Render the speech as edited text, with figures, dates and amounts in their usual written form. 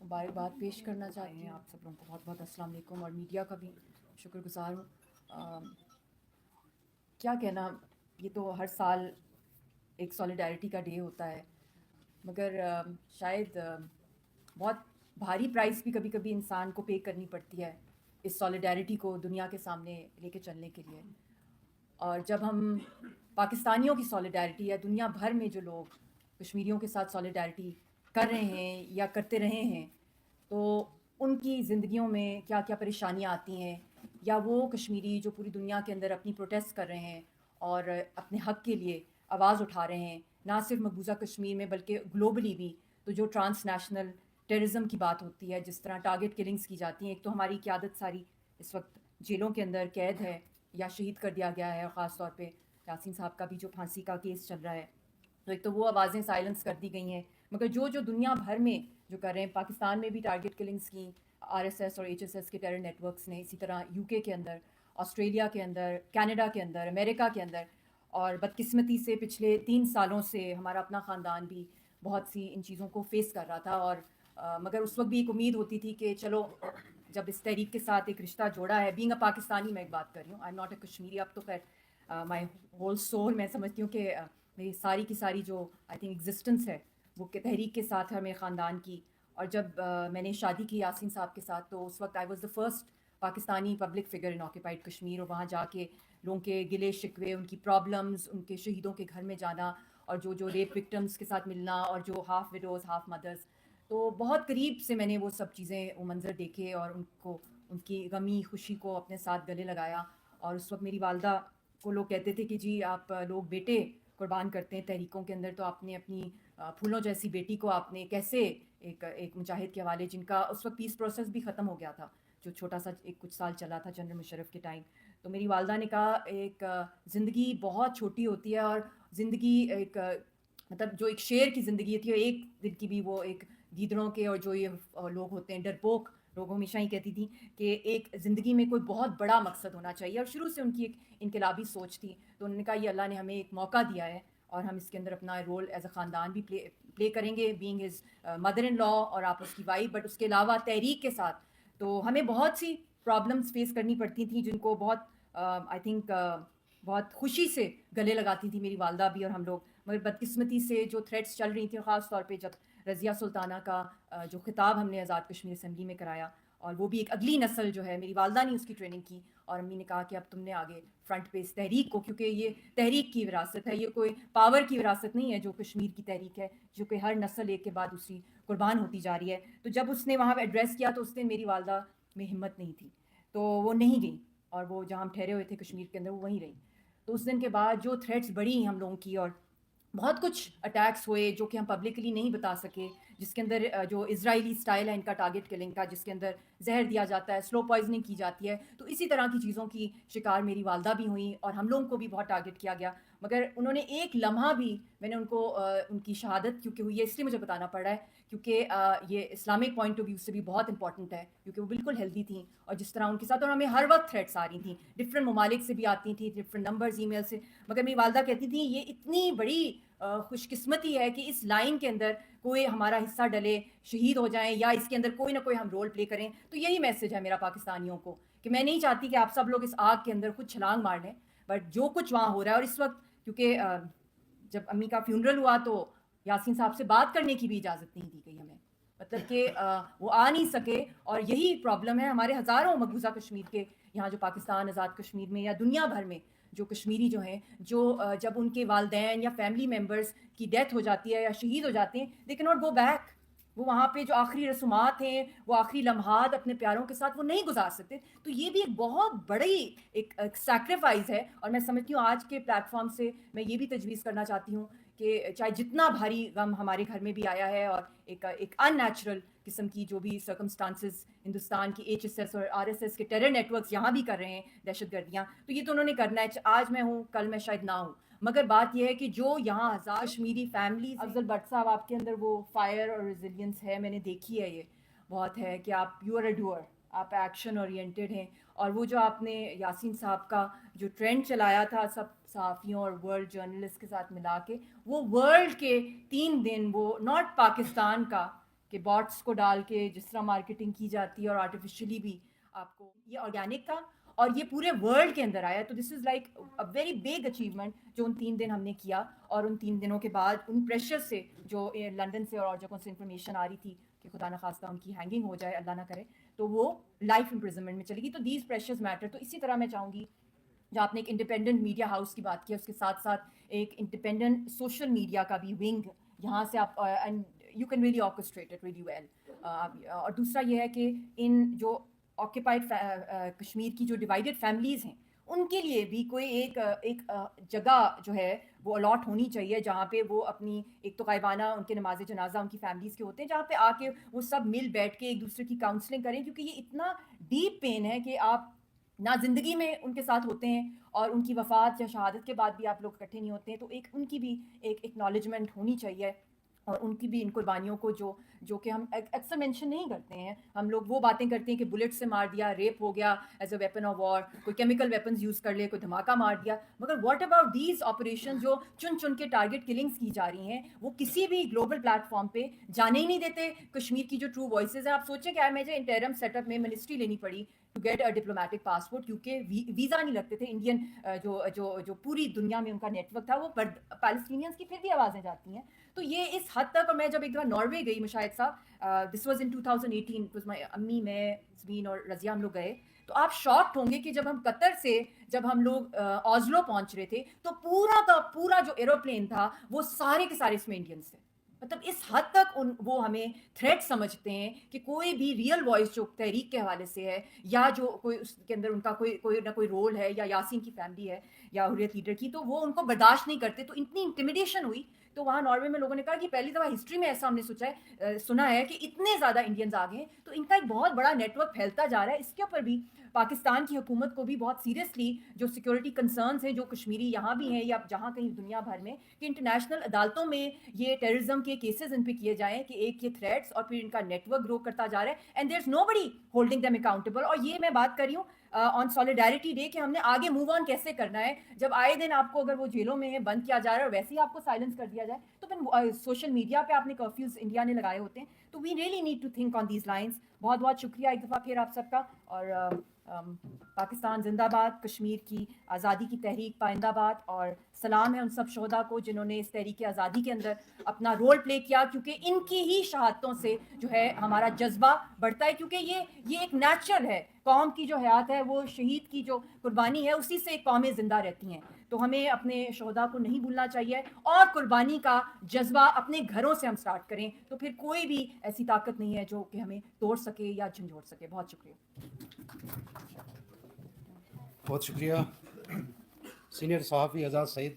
مبارکباد پیش کرنا چاہتی ہیں آپ سب لوگوں کو بہت بہت السلام علیکم، اور میڈیا کا بھی شکر گزار ہوں۔ کیا کہنا، یہ تو ہر سال ایک سولیڈیرٹی کا ڈے ہوتا ہے، مگر شاید بہت بھاری پرائس بھی کبھی کبھی انسان کو پے کرنی پڑتی ہے اس سولیڈیرٹی کو دنیا کے سامنے لے کے چلنے کے لیے۔ اور جب ہم پاکستانیوں کی سولیڈیرٹی یا دنیا بھر میں جو لوگ کشمیریوں کے ساتھ سولیڈیرٹی کر رہے ہیں یا کرتے رہے ہیں، تو ان کی زندگیوں میں کیا کیا پریشانیاں آتی ہیں، یا وہ کشمیری جو پوری دنیا کے اندر اپنی پروٹیسٹ کر رہے ہیں اور اپنے حق کے لیے آواز اٹھا رہے ہیں، نہ صرف مقبوضہ کشمیر میں بلکہ گلوبلی بھی، تو جو ٹرانس نیشنل ٹیررزم کی بات ہوتی ہے، جس طرح ٹارگٹ کلنگز کی جاتی ہیں۔ ایک تو ہماری قیادت ساری اس وقت جیلوں کے اندر قید ہے یا شہید کر دیا گیا ہے، خاص طور پہ یاسین صاحب کا بھی جو پھانسی کا کیس چل رہا ہے، تو ایک تو وہ آوازیں سائلنس کر دی گئی ہیں۔ مگر جو دنیا بھر میں جو کر رہے ہیں، پاکستان میں بھی ٹارگٹ کلنگز کی RSS اور HSS کے ٹیرر نیٹ ورکس نے، اسی طرح UK کے اندر، آسٹریلیا کے اندر، کینیڈا کے اندر، امریکہ کے اندر، اور بدقسمتی سے پچھلے 3 سالوں سے ہمارا اپنا خاندان بھی بہت سی ان چیزوں کو فیس کر رہا تھا۔ اور مگر اس وقت بھی ایک امید ہوتی تھی کہ چلو، جب اس تحریک کے ساتھ ایک رشتہ جوڑا ہے، بینگ اے پاکستانی، میں ایک بات کر رہی ہوں، I am not a Kashmiri, اب تو خیر مائی ہول سول، میں سمجھتی ہوں کہ میری ساری کی ساری جو آئی تھنک ایگزسٹنس ہے وہ تحریک کے ساتھ ہے، میرے خاندان کی۔ اور جب میں نے شادی کی یاسین صاحب کے ساتھ، تو اس وقت I was the first Pakistani public figure in occupied Kashmir, اور وہاں جا کے لوگوں کے گلے شکوے، ان کی پرابلمز، ان کے شہیدوں کے گھر میں جانا، اور جو ریپ وکٹمز کے ساتھ ملنا، اور جو ہاف وڈوز ہاف مدرز، تو بہت قریب سے میں نے وہ سب چیزیں، وہ منظر دیکھے، اور ان کی غمی خوشی کو اپنے ساتھ گلے لگایا۔ اور اس وقت میری والدہ کو لوگ کہتے تھے کہ جی آپ لوگ بیٹے قربان کرتے ہیں تحریکوں کے اندر، تو آپ نے اپنی پھولوں جیسی بیٹی کو آپ نے کیسے ایک مجاہد کے حوالے، جن کا اس وقت پیس پروسیس بھی ختم ہو گیا تھا، جو چھوٹا سا کچھ سال چلا تھا جنرل مشرف کے ٹائم۔ تو میری والدہ نے کہا ایک زندگی بہت چھوٹی ہوتی ہے، اور زندگی ایک مطلب جو ایک شیر کی زندگی ہوتی ہے، ایک دن کی بھی، وہ ایک گیدڑوں کے اور جو یہ لوگ ہوتے ہیں ڈرپوک لوگ، ہمیشہ ہی کہتی تھی کہ ایک زندگی میں کوئی بہت بڑا مقصد ہونا چاہیے، اور شروع سے ان کی ایک انقلابی سوچ تھی۔ تو انہوں نے کہا یہ اللہ نے ہمیں ایک موقع دیا ہے، اور ہم اس کے اندر اپنا رول ایز اے خاندان بھی پلے کریں گے، بینگ ہز مدر ان لا اور آپ اس کی وائف، بٹ اس کے علاوہ تحریک کے ساتھ تو ہمیں بہت سی پرابلمس فیس کرنی پڑتی تھیں، جن کو بہت آئی تھنک بہت خوشی سے گلے لگاتی تھی میری والدہ بھی اور ہم لوگ۔ مگر بدقسمتی سے جو تھریٹس چل رہی تھیں، خاص طور پہ جب رضیہ سلطانہ کا جو خطاب ہم نے آزاد کشمیر اسمبلی میں کرایا، اور وہ بھی ایک اگلی نسل جو ہے، میری والدہ نے اس کی ٹریننگ کی، اور امی نے کہا کہ اب تم نے آگے فرنٹ پہ اس تحریک کو، کیونکہ یہ تحریک کی وراثت ہے، یہ کوئی پاور کی وراثت نہیں ہے جو کشمیر کی تحریک ہے، جو کہ ہر نسل ایک کے بعد دوسری قربان ہوتی جا رہی ہے۔ تو جب اس نے وہاں پہ ایڈریس کیا، تو اس دن میری والدہ میں ہمت نہیں تھی، تو وہ نہیں گئی، اور وہ جہاں ہم ٹھہرے ہوئے تھے کشمیر کے اندر، وہ وہیں رہی۔ تو اس دن کے بعد جو تھریٹس بڑھی ہم لوگوں کی، اور بہت کچھ اٹیکس ہوئے جو کہ ہم پبلکلی نہیں بتا سکے، جس کے اندر جو اسرائیلی سٹائل ہے ان کا ٹارگٹ کلنگ کا، جس کے اندر زہر دیا جاتا ہے، سلو پوائزننگ کی جاتی ہے، تو اسی طرح کی چیزوں کی شکار میری والدہ بھی ہوئیں، اور ہم لوگوں کو بھی بہت ٹارگٹ کیا گیا۔ مگر انہوں نے ایک لمحہ بھی، میں نے ان کو ان کی شہادت کیونکہ ہوئی ہے، اس لیے مجھے بتانا پڑ رہا ہے کیونکہ یہ اسلامک پوائنٹ آف ویو سے بھی بہت امپورٹنٹ ہے، کیونکہ وہ بالکل ہیلدی تھیں، اور جس طرح ان کے ساتھ، اور ہمیں ہر وقت تھریٹس آ رہی تھیں، ڈفرینٹ ممالک سے بھی آتی تھیں، ڈفرینٹ نمبرز ای میل سے۔ مگر میری والدہ کہتی تھیں یہ اتنی بڑی خوش قسمتی ہے کہ اس لائن کے اندر کوئی ہمارا حصہ ڈلے، شہید ہو جائیں، یا اس کے اندر کوئی نہ کوئی ہم رول پلے کریں۔ تو یہی میسج ہے میرا پاکستانیوں کو، کہ میں نہیں چاہتی کہ آپ سب لوگ اس آگ کے اندر خود چھلانگ مار لیں، بٹ جو کچھ وہاں ہو رہا ہے، اور اس وقت کیونکہ جب امی کا فیونرل ہوا تو یاسین صاحب سے بات کرنے کی بھی اجازت نہیں دی گئی ہمیں، مطلب کہ وہ آ نہیں سکے، اور یہی پرابلم ہے ہمارے ہزاروں مقبوضہ کشمیر کے یہاں، جو پاکستان آزاد کشمیر میں یا دنیا بھر میں جو کشمیری جو ہیں، جو جب ان کے والدین یا فیملی ممبرز کی ڈیتھ ہو جاتی ہے یا شہید ہو جاتے ہیں، they can not go back, وہ وہاں پہ جو آخری رسومات ہیں، وہ آخری لمحات اپنے پیاروں کے ساتھ وہ نہیں گزار سکتے۔ تو یہ بھی ایک بہت بڑی ایک سیکریفائز ہے، اور میں سمجھتی ہوں آج کے پلیٹ فارم سے میں یہ بھی تجویز کرنا چاہتی ہوں کہ چاہے جتنا بھاری غم ہمارے گھر میں بھی آیا ہے، اور ایک ان نیچرل قسم کی جو بھی سرکمسٹانسز ہندوستان کی HSS اور RSS کے ٹیرر نیٹ ورکس یہاں بھی کر رہے ہیں دہشت گردیاں، تو یہ تو انہوں نے کرنا ہے، آج میں ہوں کل میں شاید نہ ہوں، مگر بات یہ ہے کہ جو یہاں ہزار کشمیری فیملیز، افضل بٹ صاحب آپ کے اندر وہ فائر اور ریزیلینس ہے، میں نے دیکھی ہے، یہ بہت ہے کہ آپ یو آر اے ڈوئر، آپ ایکشن اورینٹیڈ ہیں۔ اور وہ جو آپ نے یاسین صاحب کا جو ٹرینڈ چلایا تھا سب صحافیوں اور ورلڈ جرنلسٹ کے ساتھ ملا کے، وہ ورلڈ کے 3 دن، وہ ناٹ پاکستان کا کہ باٹس کو ڈال کے جس طرح مارکیٹنگ کی جاتی ہے اور آرٹیفیشلی بھی آپ کو یہ آرگینک تھا اور یہ پورے ورلڈ کے اندر آیا. تو this is like a very big achievement جو ان 3 دن ہم نے کیا. اور ان 3 دنوں کے بعد ان پریشر سے جو لنڈن سے اور جگہوں سے انفارمیشن آ رہی تھی کہ خدا نخواستہ ان کی ہینگنگ ہو جائے, اللہ نہ کرے, تو وہ لائف امپریزنمنٹ میں چلے گی. تو دیز پریشرز میٹر. تو اسی طرح میں چاہوں گی جو آپ نے ایک انڈیپینڈنٹ میڈیا ہاؤس کی بات کی, اس کے ساتھ ساتھ ایک انڈیپینڈنٹ سوشل میڈیا کا بھی ونگ یہاں سے آپ and you can really orchestrate it really well. اور دوسرا یہ ہے کہ ان جو آکیپائڈ کشمیر کی جو ڈیوائڈیڈ فیملیز ہیں ان کے لیے بھی کوئی ایک جگہ جو ہے وہ الاٹ ہونی چاہیے جہاں پہ وہ اپنی ایک تو غائبانہ ان کے نماز جنازہ ان کی فیملیز کے ہوتے ہیں, جہاں پہ آ کے وہ سب مل بیٹھ کے ایک دوسرے کی کاؤنسلنگ کریں, کیونکہ یہ اتنا ڈیپ پین ہے کہ آپ نہ زندگی میں ان کے ساتھ ہوتے ہیں اور ان کی وفات یا شہادت کے بعد بھی آپ لوگ اکٹھے نہیں ہوتے ہیں. تو ایک ان کی بھی ایک ایکنالجمنٹ ہونی چاہیے اور ان کی بھی ان قربانیوں کو جو کہ ہم اکثر مینشن نہیں کرتے ہیں. ہم لوگ وہ باتیں کرتے ہیں کہ بلٹ سے مار دیا, ریپ ہو گیا as a weapon of war, کوئی کیمیکل ویپنز یوز کر لے, کوئی دھماکہ مار دیا, مگر واٹ اباؤٹ دیز آپریشن جو چن کے ٹارگٹ کلنگس کی جا رہی ہیں, وہ کسی بھی گلوبل پلیٹ فارم پہ جانے ہی نہیں دیتے کشمیر کی جو ٹرو وائسز ہیں. آپ سوچیں کہ مجھے انٹرم سیٹ اپ میں منسٹری لینی پڑی to get a diplomatic passport, کیونکہ ویزا نہیں لگتے تھے. انڈین جو پوری دنیا میں ان کا نیٹ ورک تھا, وہ پیلسٹینینس کی پھر بھی آوازیں جاتی ہیں. تو یہ اس حد تک. اور میں جب ایک دفعہ ناروے گئی مشاہد صاحب, دس واز ان 2018, امی میں زمین اور رضیہ ہم لوگ گئے, تو آپ شاکڈ ہوں گے کہ جب ہم قطر سے جب ہم لوگ اوزلو پہنچ رہے تھے تو پورا کا پورا جو ایروپلین تھا وہ سارے کے سارے اس میں انڈینس تھے. مطلب اس حد تک وہ ہمیں تھریٹ سمجھتے ہیں کہ کوئی بھی ریئل وائس جو تحریک کے حوالے سے ہے یا جو کوئی اس کے اندر ان کا کوئی نہ کوئی رول ہے, یا یاسین کی فیملی ہے یا حریت لیڈر کی, تو وہ ان کو برداشت نہیں کرتے. تو اتنی انٹیمیڈیشن ہوئی. تو وہاں ناروے میں لوگوں نے کہا کہ پہلی دفعہ ہسٹری میں ایسا ہم نے سنا ہے کہ اتنے زیادہ انڈینز آ گئے ہیں. تو ان کا ایک بہت بڑا نیٹ ورک پھیلتا جا رہا ہے. اس کے اوپر بھی پاکستان کی حکومت کو بھی بہت سیریسلی جو سیکورٹی کنسرنز ہیں جو کشمیری یہاں بھی ہیں یا جہاں کہیں دنیا بھر میں, کہ انٹرنیشنل عدالتوں میں یہ ٹیررزم کے کیسز ان پہ کیے جائیں کہ ایک یہ تھریٹس اور پھر ان کا نیٹ ورک گرو کرتا جا رہا ہے, and there is nobody holding them accountable. اور یہ میں بات کر رہی ہوں آن سالیڈیرٹی ڈے کہ ہم نے آگے موو آن کیسے کرنا ہے جب آئے دن آپ کو اگر وہ جیلوں میں بند کیا جا رہا ہے اور ویسے ہی آپ کو سائلنس کر دیا جائے. تو پھر سوشل میڈیا پہ آپ نے کرفیوز انڈیا نے لگائے ہوتے ہیں. تو we really need to think on these lines. بہت بہت شکریہ ایک دفعہ پھر آپ سب کا. اور پاکستان زندہ باد, کشمیر کی آزادی کی تحریک پائندہ باد, اور سلام ہے ان سب شہداء کو جنہوں نے اس تحریک آزادی کے اندر اپنا رول پلے کیا, کیونکہ ان کی ہی شہادتوں سے جو ہے ہمارا جذبہ بڑھتا ہے. کیونکہ یہ ایک نیچرل ہے, قوم کی جو حیات ہے وہ شہید کی جو قربانی ہے اسی سے قومیں زندہ رہتی ہیں. تو ہمیں اپنے شہداء کو نہیں بھولنا چاہیے اور قربانی کا جذبہ اپنے گھروں سے ہم سٹارٹ کریں. تو پھر کوئی بھی ایسی طاقت نہیں ہے جو کہ ہمیں توڑ سکے یا جھنجھوڑ سکے. بہت شکریہ. بہت شکریہ سینئر صحافی اعجاز سعید.